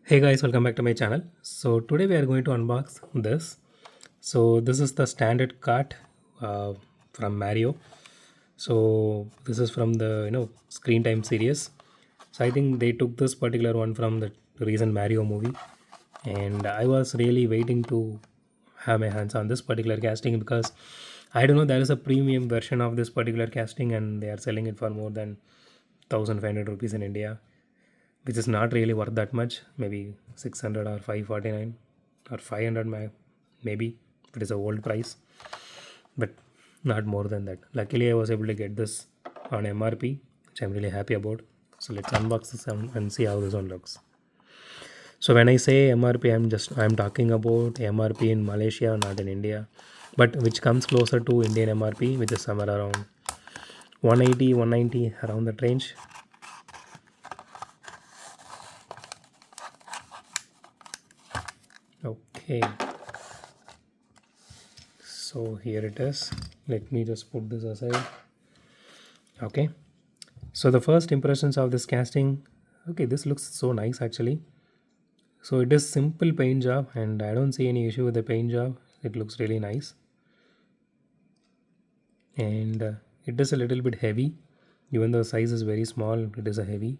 Hey guys, welcome back to my channel. So today we are going to unbox this. So this is the standard cart uh, from Mario. So this is from the Screen Time series. So I think they took this particular one from the recent Mario movie, and I was really waiting to have my hands on this particular casting because I don't know, there is a premium version of this particular casting and they are selling it for more than 1500 rupees in India, which is not really worth that much. Maybe 600 or 549 or 500 maybe if it is a old price, but not more than that. Luckily I was able to get this on MRP, which I'm really happy about. So let's unbox this and see how this one looks. So when I say MRP, I'm talking about MRP in Malaysia, not in India, but which comes closer to Indian MRP, which is somewhere around 180 190 around that range. Okay, so here it is. Let me just put this aside. Okay, so the first impressions of this casting, okay, this looks so nice actually. So it is simple paint job and I don't see any issue with the paint job. It looks really nice, and it is a little bit heavy. Even though the size is very small, it is a heavy.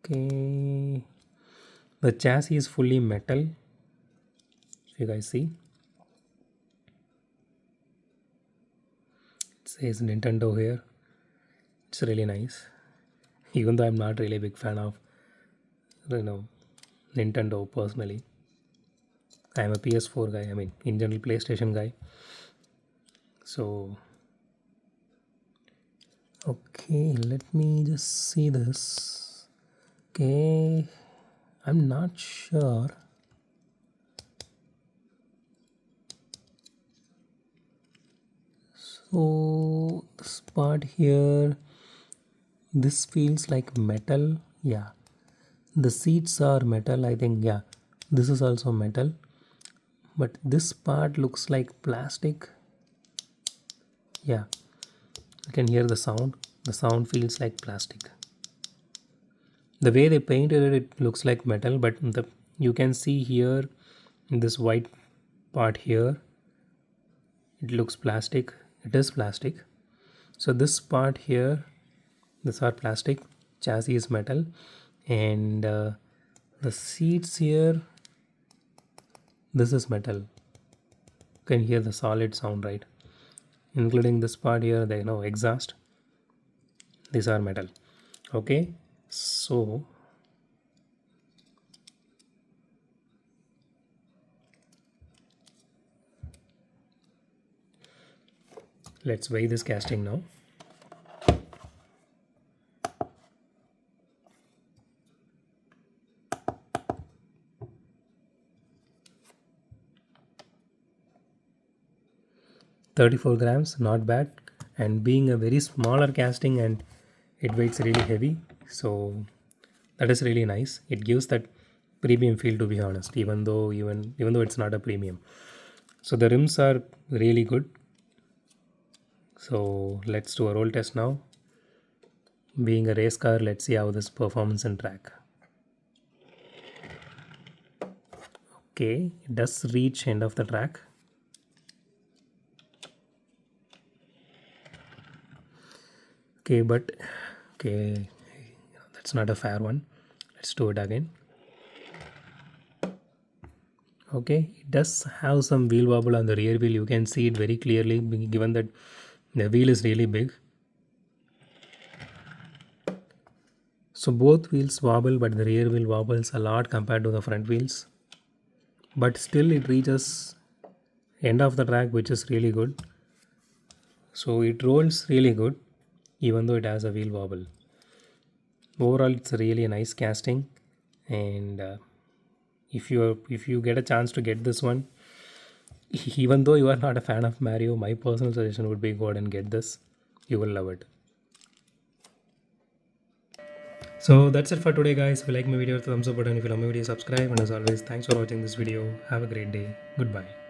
Okay, the chassis is fully metal. If you guys see, it says Nintendo here. It's really nice. Even though I'm not really a big fan of you know Nintendo personally. I am a PS4 guy. I mean, in general, PlayStation guy. So, okay, let me just see this. Okay, I'm not sure. So, this part here, this feels like metal. Yeah, the seats are metal. I think, yeah, this is also metal. But this part looks like plastic. Yeah, you can hear the sound. The sound feels like plastic. The way they painted it, it looks like metal, but you can see here in this white part here, it looks plastic. It is plastic. So this part here, this are plastic. Chassis is metal, and the seats here, this is metal. You can hear the solid sound, right? Including this part here, the exhaust. These are metal. Okay, so let's weigh this casting now. 34 grams, not bad. And being a very smaller casting, and it weighs really heavy, so that is really nice. It gives that premium feel, to be honest, even though it's not a premium. So the rims are really good. So let's do a roll test now. Being a race car, let's see how this performance in track. Okay, it does reach end of the track. Okay, but okay, that's not a fair one. Let's do it again. Okay, it does have some wheel wobble on the rear wheel. You can see it very clearly given that the wheel is really big. So both wheels wobble, but the rear wheel wobbles a lot compared to the front wheels. But still it reaches end of the track, which is really good. So it rolls really good even though it has a wheel wobble. Overall, it's a really nice casting, and if you get a chance to get this one, even though you are not a fan of Mario, my personal suggestion would be go ahead and get this. You will love it. So that's it for today, guys. If you like my video, thumbs up button. If you love my video, subscribe. And as always, thanks for watching this video. Have a great day. Goodbye.